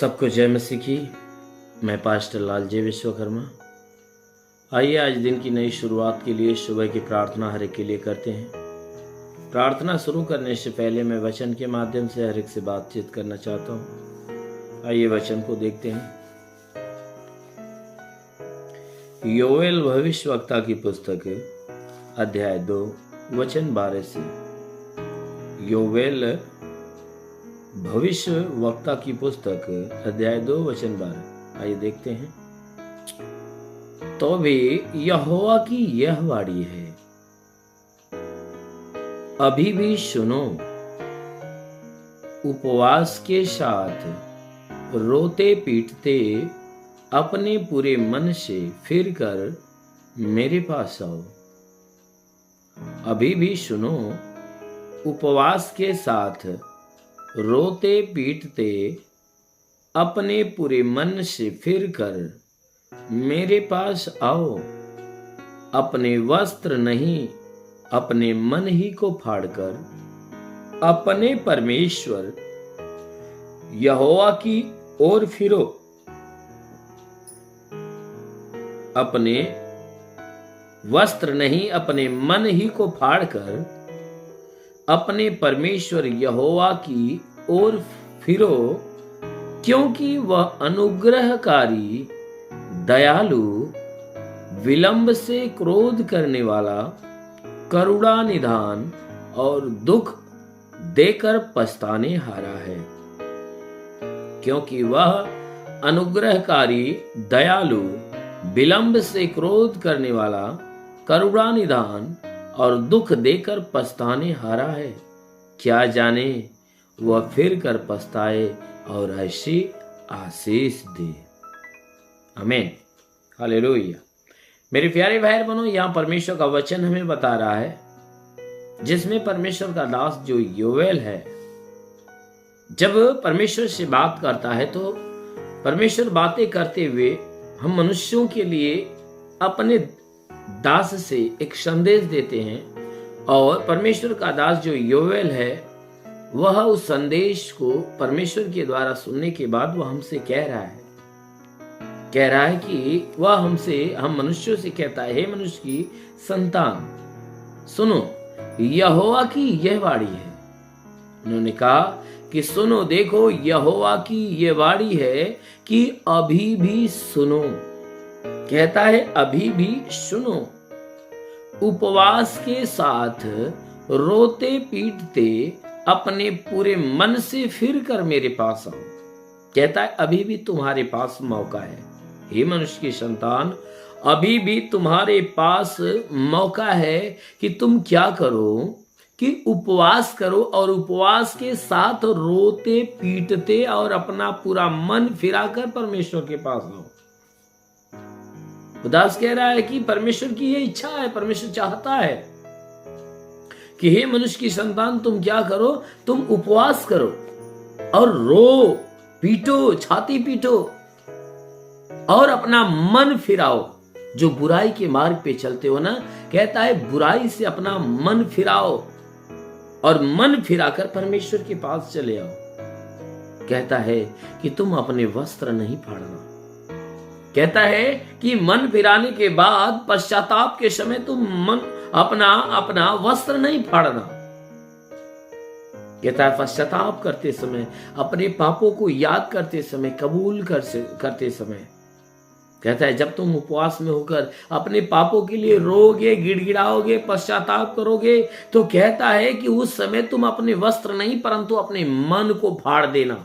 सबको जय मसीह की। मैं पास्टर लाल जे विश्वकर्मा। आइए आज दिन की नई शुरुआत के लिए सुबह की प्रार्थना हर एक के लिए करते हैं। प्रार्थना शुरू करने से पहले मैं वचन के माध्यम से हर एक से बातचीत करना चाहता हूँ। आइए वचन को देखते हैं। योएल भविष्यवक्ता की पुस्तक अध्याय 2 वचन 12 से। योएल भविष्य वक्ता की पुस्तक अध्याय 2 वचन 12। आइए देखते हैं। तो भी यहोवा की यह वाणी है, अभी भी सुनो, उपवास के साथ रोते पीटते अपने पूरे मन से फिर कर मेरे पास आओ। अभी भी सुनो, उपवास के साथ रोते पीटते अपने पूरे मन से फिर कर मेरे पास आओ। अपने वस्त्र नहीं, अपने मन ही को फाड़कर अपने परमेश्वर यहोवा की ओर फिरो। अपने वस्त्र नहीं, अपने मन ही को फाड़कर अपने परमेश्वर यहोवा की ओर फिरो, क्योंकि वह अनुग्रहकारी, दयालु, विलंब से क्रोध करने वाला, करुणा निधान और दुख देकर पछताने हारा है। क्योंकि वह अनुग्रहकारी, दयालु, विलंब से क्रोध करने वाला, करुणा निधान और दुख देकर पछताने हारा है। क्या जाने वह फिर कर पछताए और ऐसी आशीष दे। आमीन, हालेलुया। मेरे प्यारे भाई बहनों, यहाँ परमेश्वर का वचन हमें बता रहा है, जिसमें परमेश्वर का दास जो योएल है, जब परमेश्वर से बात करता है तो परमेश्वर बातें करते हुए हम मनुष्यों के लिए अपने दास से एक संदेश देते हैं। और परमेश्वर का दास जो योएल है, वह उस संदेश को परमेश्वर के द्वारा सुनने के बाद वह हमसे कह रहा है कि वह हम मनुष्यों से कहता है, हे मनुष्य की संतान, सुनो, यहोवा की यह वाणी है। उन्होंने कहा कि सुनो, देखो, यहोवा की यह वाणी है कि अभी भी सुनो। कहता है अभी भी सुनो, उपवास के साथ रोते पीटते अपने पूरे मन से फिर कर मेरे पास आओ। कहता है अभी भी तुम्हारे पास मौका है, हे मनुष्य की संतान, अभी भी तुम्हारे पास मौका है कि तुम क्या करो, कि उपवास करो और उपवास के साथ रोते पीटते और अपना पूरा मन फिराकर परमेश्वर के पास आओ। दास कह रहा है कि परमेश्वर की यह इच्छा है, परमेश्वर चाहता है कि हे मनुष्य की संतान, तुम क्या करो, तुम उपवास करो और रो पीटो, छाती पीटो और अपना मन फिराओ। जो बुराई के मार्ग पे चलते हो ना, कहता है बुराई से अपना मन फिराओ और मन फिराकर परमेश्वर के पास चले आओ। कहता है कि तुम अपने वस्त्र नहीं फाड़ना। कहता है कि मन फिराने के बाद पश्चाताप के समय तुम अपना वस्त्र नहीं फाड़ना। कहता है पश्चाताप करते समय, अपने पापों को याद करते समय, कबूल करते समय, कहता है जब तुम उपवास में होकर अपने पापों के लिए रोगे, गिड़गिड़ाओगे, पश्चाताप करोगे, तो कहता है कि उस समय तुम अपने वस्त्र नहीं परंतु अपने मन को फाड़ देना।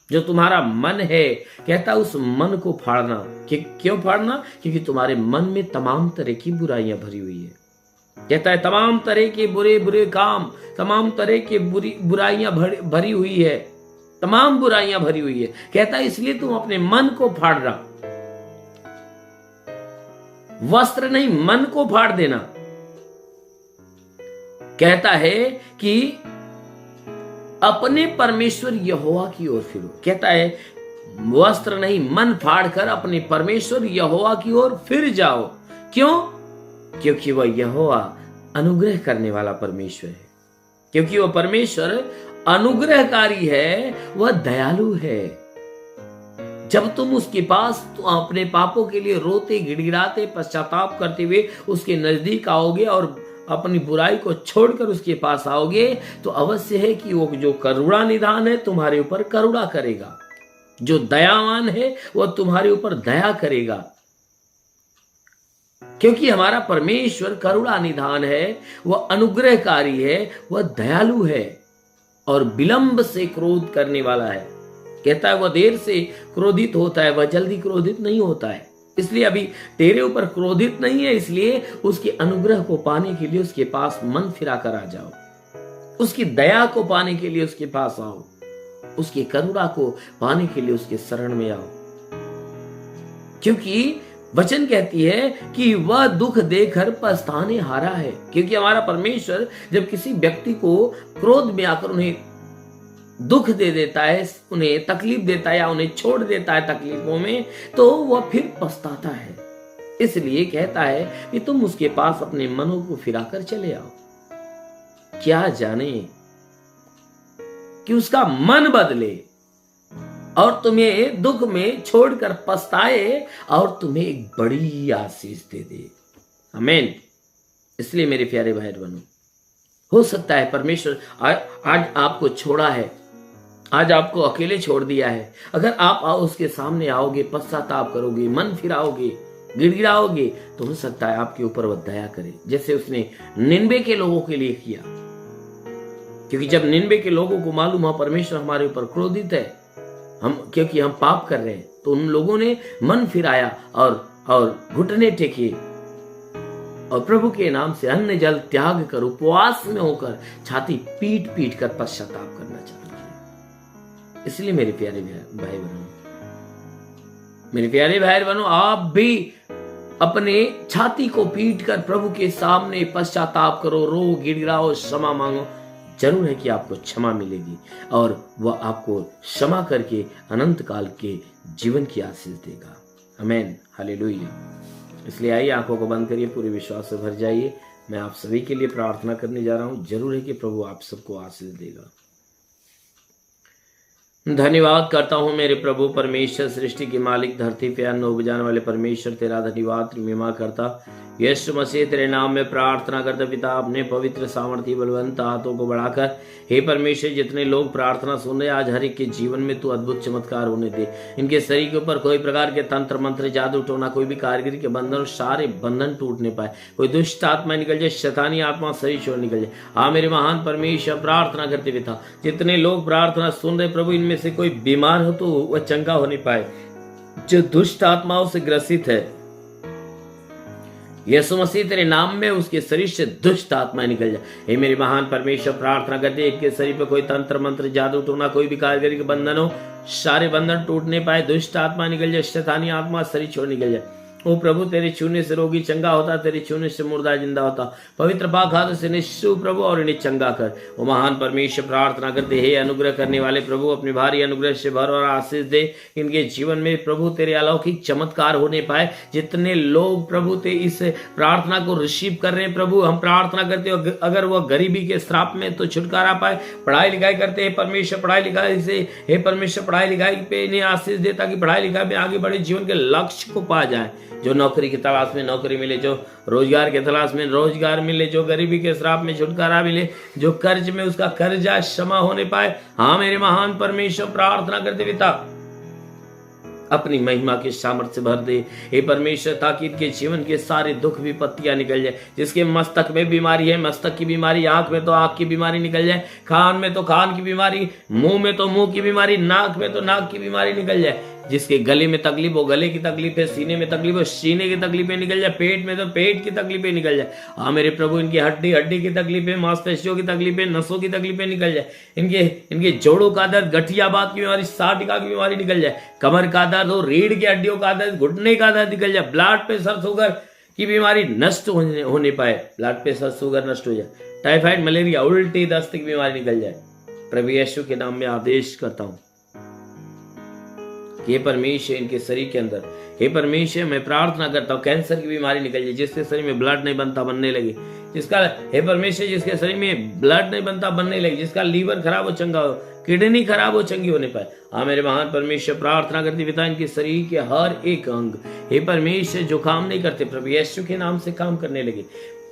जो तुम्हारा मन है, कहता उस मन को फाड़ना। कि क्यों फाड़ना? क्योंकि तुम्हारे मन में तमाम तरह की बुराइयां भरी हुई है। कहता है तमाम तरह के बुरे बुरे काम, तमाम तरह के बुराइयां भरी हुई है, तमाम बुराइयां भरी हुई है। कहता है इसलिए तुम अपने मन को फाड़ रहा, वस्त्र नहीं, मन को फाड़ देना। कहता है कि अपने परमेश्वर यहोवा की ओर फिरो। कहता है वस्त्र नहीं, मन फाड़कर अपने परमेश्वर यहोवा की ओर फिर जाओ। क्यों? क्योंकि वह यहोवा अनुग्रह करने वाला परमेश्वर है। क्योंकि वह परमेश्वर अनुग्रहकारी है, वह दयालु है। जब तुम उसके पास तो अपने पापों के लिए रोते गिड़गिड़ाते पश्चाताप करते हुए उसके नजदीक आओगे और अपनी बुराई को छोड़कर उसके पास आओगे, तो अवश्य है कि वो जो करुणा निधान है तुम्हारे ऊपर करुणा करेगा, जो दयावान है वह तुम्हारे ऊपर दया करेगा। क्योंकि हमारा परमेश्वर करुणा निधान है, वह अनुग्रहकारी है, वह दयालु है और विलंब से क्रोध करने वाला है। कहता है वह देर से क्रोधित होता है, वह जल्दी क्रोधित नहीं होता है। इसलिए अभी तेरे ऊपर क्रोधित नहीं है, इसलिए उसके अनुग्रह को पाने के लिए उसके पास मन फिरा कर आ जाओ, उसकी दया को पाने के लिए उसके पास आओ, उसकी करुणा को पाने के लिए उसके शरण में आओ। क्योंकि वचन कहती है कि वह दुख देकर पछताने हारा है। क्योंकि हमारा परमेश्वर जब किसी व्यक्ति को क्रोध में आकर उन्हें दुख दे देता है, उन्हें तकलीफ देता है या उन्हें छोड़ देता है तकलीफों में, तो वह फिर पछताता है। इसलिए कहता है कि तुम उसके पास अपने मनों को फिराकर चले आओ। क्या जाने कि उसका मन बदले और तुम्हें दुख में छोड़कर पछताए और तुम्हें एक बड़ी आशीष दे दे। आमीन। इसलिए मेरे प्यारे भाई बहनों, हो सकता है परमेश्वर आज आपको छोड़ा है, आज आपको अकेले छोड़ दिया है। अगर आप उसके सामने आओगे, पश्चाताप करोगे, मन फिराओगे, गिड़गिड़ाओगे, तो हो सकता है आपके ऊपर वह दया करे, जैसे उसने निन्वे के लोगों के लिए किया। क्योंकि जब निन्वे के लोगों को मालूम हुआ परमेश्वर हमारे ऊपर क्रोधित है, क्योंकि हम पाप कर रहे हैं, तो उन लोगों ने मन फिराया और घुटने टेके और प्रभु के नाम से अन्न जल त्याग कर उपवास में होकर छाती पीट पीट कर पश्चाताप करना चाहते हैं। इसलिए मेरे प्यारे भाई बहनों, आप भी अपने छाती को पीट कर प्रभु के सामने पश्चाताप करो, रो, गिड़गिड़ाओ, क्षमा मांगो। जरूर है कि आपको क्षमा मिलेगी और वह आपको क्षमा करके अनंत काल के जीवन की आशीष देगा। आमीन, हालेलुया। इसलिए आइए आंखों को बंद करिए, पूरे विश्वास से भर जाइए। मैं आप सभी के लिए प्रार्थना करने जा रहा हूं। जरूर है कि प्रभु आप सबको आशीष देगा। धन्यवाद करता हूं मेरे प्रभु परमेश्वर, सृष्टि के मालिक, धरती पे अन्न उपजाने वाले परमेश्वर, तेरा धन्यवाद महिमा करता। यीशु मसीह तेरे नाम में प्रार्थना करता पिता, अपने पवित्र सामर्थ्य बलवंत हाथों को बढ़ाकर हे परमेश्वर, जितने लोग प्रार्थना सुन रहे आज हर एक के जीवन में तू अद्भुत चमत्कार होने दे। इनके शरीर के ऊपर कोई प्रकार के तंत्र मंत्र जादू टोना, कोई भी कारीगरी के बंधन, सारे बंधन टूटने पाए। कोई दुष्ट आत्मा निकल जाए, शैतानी आत्मा शरीर छोड़ निकल जाए। हाँ मेरे महान परमेश्वर, प्रार्थना करते पिता, जितने लोग प्रार्थना सुन रहे प्रभु, इनमें से कोई बीमार हो तो वह चंगा होने पाए। जो दुष्ट आत्माओं से ग्रसित है, यीशु मसीह तेरे नाम में उसके शरीर से दुष्ट आत्मा निकल जाए। हे मेरे महान परमेश्वर, प्रार्थना करते इनके शरीर पे कोई तंत्र मंत्र जादू टोना, कोई भी कारीगरी के बंधन हो, सारे बंधन टूटने पाए, दुष्ट आत्मा निकल जाए, शैतानी आत्मा शरीर छोड़ निकल जाए। ओ प्रभु, तेरे छूने से रोगी चंगा होता, तेरे छूने से मुर्दा जिंदा होता। पवित्र पाक हाथ से निश्चू प्रभु और इन्हें चंगा कर। ओ महान परमेश्वर, प्रार्थना करते हे अनुग्रह करने वाले प्रभु, अपने भारी अनुग्रह से भर और आशीष दे इनके जीवन में प्रभु, तेरे अलौकिक चमत्कार होने पाए। जितने लोग प्रभु ते इस प्रार्थना को रिसीव कर रहे हैं प्रभु, हम प्रार्थना करते हो अगर वह गरीबी के श्राप में तो छुटकारा पाए। पढ़ाई लिखाई करते हैं परमेश्वर, पढ़ाई लिखाई से हे परमेश्वर, पढ़ाई लिखाई पे इन्हें आशीष दे, ताकि पढ़ाई लिखाई में आगे बढ़े, जीवन के लक्ष्य को पा जाए। जो नौकरी की तलाश में नौकरी मिले, जो रोजगार के तलाश में रोजगार मिले, जो गरीबी के श्राप में छुटकारा मिले, जो कर्ज में उसका कर्जा क्षमा होने पाए। हाँ मेरे महान परमेश्वर, प्रार्थना करते पिता, अपनी महिमा के सामर्थ्य से भर दे हे परमेश्वर, ताकि इनके जीवन के सारे दुख विपत्तियां निकल जाए। जिसके मस्तक में बीमारी है, मस्तक की बीमारी, आंख में तो आंख की बीमारी निकल जाए, कान में तो कान की बीमारी, मुंह में तो मुंह की बीमारी, नाक में तो नाक की बीमारी निकल जाए। जिसके गले में तकलीफ हो गले की तकलीफ है, सीने में तकलीफ हो सीने की तकलीफें निकल जाए, पेट में तो पेट की तकलीफें निकल जाए। हाँ मेरे प्रभु, इनकी हड्डी की तकलीफें, मांसपेशियों की तकलीफें, नसों की तकलीफें निकल जाए। इनके जोड़ों का दर्द, गठियाबात की बीमारी, साटिका की बीमारी निकल जाए। कमर का दर्द हो, रीढ़ की हड्डियों का दर्द, घुटने का दर्द निकल जाए। ब्लड प्रेशर, शुगर की बीमारी नष्ट होने पाए, ब्लड प्रेशर शुगर नष्ट हो जाए। टाइफाइड, मलेरिया, उल्टी, दस्त की बीमारी निकल जाए। प्रभु यीशु के नाम में आदेश करता हूं हे परमेश्वर, इनके शरीर के अंदर हे परमेश्वर, मैं प्रार्थना करता हूँ कैंसर की बीमारी निकल जाए। जिसके शरीर में ब्लड नहीं बनता बनने लगे, जिसका हे परमेश्वर, जिसके शरीर में ब्लड नहीं बनता बनने लगे, जिसका लीवर खराब हो चंगा हो, किडनी खराब हो चंगी होने पाए। हाँ मेरे महान परमेश्वर, प्रार्थना करते पिता इनके शरीर के हर एक अंग हे परमेश्वर जो काम नहीं करते प्रभु यीशु के नाम से काम करने लगे।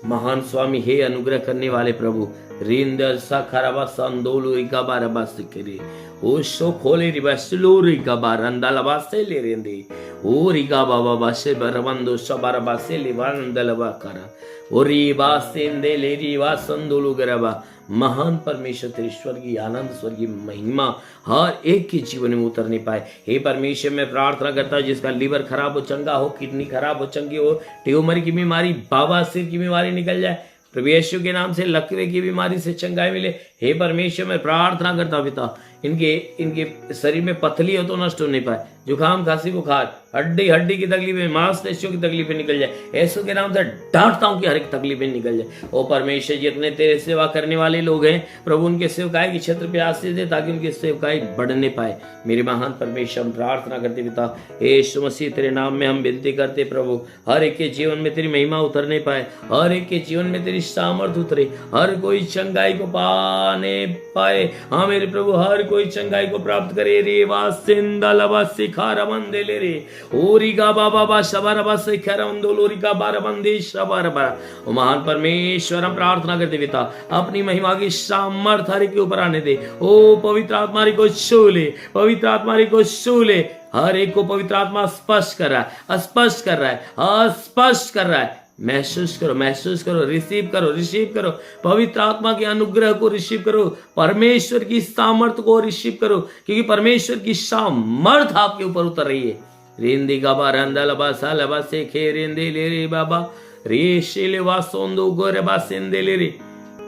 महान स्वामी हे अनुग्रह करने वाले प्रभु, रिंदर सा खराबा संदोलू रिका बारबा सिकरे ओ शो खोले रिबसलो रिका बारंदा लबासे ले रेंदे ओ रिका बाबा बासे बरबंदो सबारबा से लेवांदलबा करा ओ रिबा सेंदे ले रिबा संदोलू गरबा। महान परमेश्वर तेरे स्वर्गीय आनंद स्वर्गीय महिमा हर एक के जीवन में उतरने पाए। हे परमेश्वर मैं प्रार्थना करता हूँ जिसका लीवर खराब हो चंगा हो, किडनी खराब हो चंगी हो, ट्यूमर की बीमारी, बवासीर की बीमारी निकल जाए प्रभु यीशु के नाम से, लकवे की बीमारी से चंगाई मिले। हे परमेश्वर मैं प्रार्थना करता हूँ पिता इनके शरीर में पथली हो तो नष्ट हो नहीं पाए, जुकाम खांसी बुखार, हड्डी की तकलीफें, मांसपेशियों की तकलीफें निकल जाए। यीशु के नाम से डांटता हूं कि हर एक तकलीफें निकल जाए। ओ परमेश्वर जितने तेरे सेवा करने वाले लोग हैं प्रभु उनके सेवकाई के क्षेत्र पे आशीष दे ताकि उनकी सेवकाई बढ़ने पाए। मेरे महान परमेश्वर हम प्रार्थना करते पिता यीशु मसीह तेरे नाम में हम विनती करते प्रभु हर एक के जीवन में तेरी महिमा उतरने पाए, हर एक के जीवन में तेरी सामर्थ्य उतरे, हर कोई चंगाई को पाने पाए। हाँ मेरे प्रभु हर कोई चंगाई को प्राप्त करे। रे वासिंदा लबा सिखारा मंदे ले रे ओरिगा बाबा बा शबारबा सिखारा मंदोलोरिका बारबंदी शबारबा। ओ महान परमेश्वर हम प्रार्थना करते पिता अपनी महिमा की सामर्थ हर के ऊपर आने दे। ओ पवित्र आत्मा को छू ले, पवित्र आत्मा को छू ले, हर एक को पवित्र आत्मा स्पष्ट कर रहा है, स्पष्ट कर रहा है, स्पष्ट कर रहा है। महसूस करो, रिसीव करो पवित्र आत्मा के अनुग्रह को रिसीव करो, परमेश्वर की सामर्थ को रिसीव करो क्योंकि परमेश्वर की सामर्थ आपके ऊपर उतर रही है। रेंदे गाबा रंदा लबा सा लबा से खे रेंदे ले रे बाबा रे शेले वासोंदो गोरे बा सेंदे ले रे।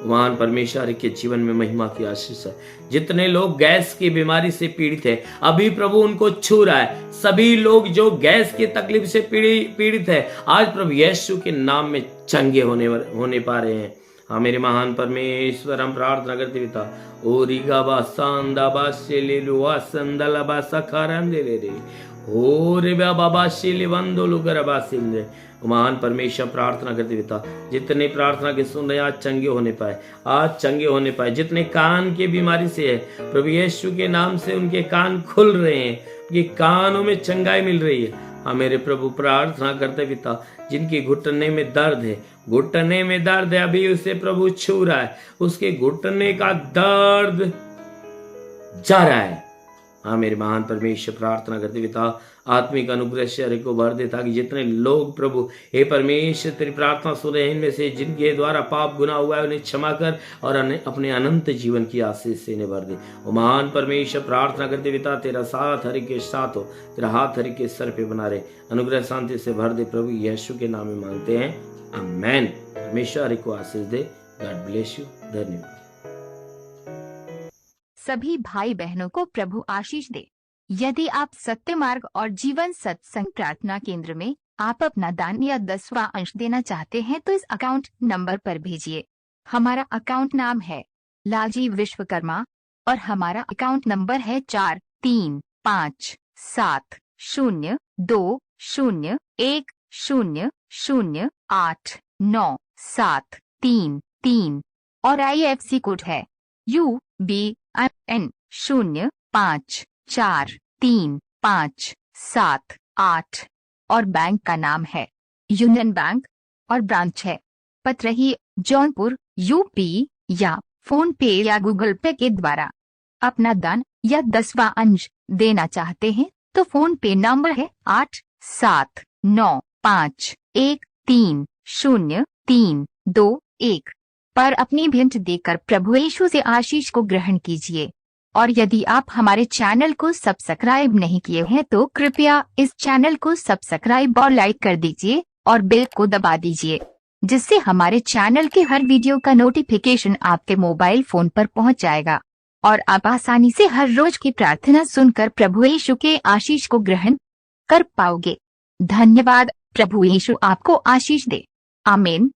महान परमेश्वर के जीवन में महिमा की आशीष है। जितने लोग गैस की बीमारी से पीड़ित है अभी प्रभु उनको छू रहा है। सभी लोग जो गैस की तकलीफ से पीड़ित है आज प्रभु यीशु के नाम में चंगे होने पा रहे हैं। हाँ मेरे महान परमेश्वर हम प्रार्थना करते पिता ओ रिगा बा सांदा बा से ले लुआ संदला बा सखारन दे रे ओ रे बाबा शिले वंदो लुगर बा सिंदे। महान परमेश्वर प्रार्थना करते पिता जितने प्रार्थना के सुन रहे आज चंगे होने पाए, आज चंगे होने पाए। जितने कान की बीमारी से है प्रभु यीशु के नाम से उनके कान खुल रहे हैं, उनके कानों में चंगाई मिल रही है। हाँ मेरे प्रभु प्रार्थना करते पिता जिनके घुटने में दर्द है, घुटने में दर्द है अभी उसे प्रभु छू रहा है, उसके घुटने का दर्द जा रहा है। हाँ मेरे महान परमेश्वर प्रार्थना करते पिता आत्मिक अनुग्रह से हर को भर दे ताकि जितने लोग प्रभु हे परमेश्वर तेरी प्रार्थना सुन रहे हैं इनमें से जिनके द्वारा पाप गुनाह हुआ है उन्हें क्षमा कर और अपने अनंत जीवन की आशीष से इन्हें भर दे। वो महान परमेश्वर प्रार्थना करते पिता तेरा साथ हर के साथ हो, तेरा हाथ हर के सर पे बना रहे, अनुग्रह शांति से भर दे प्रभु यीशु के नाम में मांगते हैं आमेन। परमेश्वर हर को आशीष दे। God bless you. धन्यवाद। सभी भाई बहनों को प्रभु आशीष दे। यदि आप सत्य मार्ग और जीवन सत्संग प्रार्थना केंद्र में आप अपना दान या 10वां अंश देना चाहते हैं तो इस अकाउंट नंबर पर भेजिए। हमारा अकाउंट नाम है लालजी विश्वकर्मा और हमारा अकाउंट नंबर है 4357200100897333 और IFC कोड है UBIN 054357 और बैंक का नाम है यूनियन बैंक और ब्रांच है पतरही जौनपुर UP या फोन पे या गूगल पे के द्वारा अपना दान या 10वां अंश देना चाहते हैं तो फोन पे नंबर है 8795130321 पर अपनी भेंट देकर प्रभु यीशु से आशीष को ग्रहण कीजिए। और यदि आप हमारे चैनल को सब्सक्राइब नहीं किए हैं तो कृपया इस चैनल को सब्सक्राइब और लाइक कर दीजिए और बेल को दबा दीजिए जिससे हमारे चैनल के हर वीडियो का नोटिफिकेशन आपके मोबाइल फोन पर पहुंच जाएगा और आप आसानी से हर रोज की प्रार्थना सुनकर प्रभु यीशु के आशीष को ग्रहण कर पाओगे। धन्यवाद। प्रभु यीशु आपको आशीष दे। आमीन।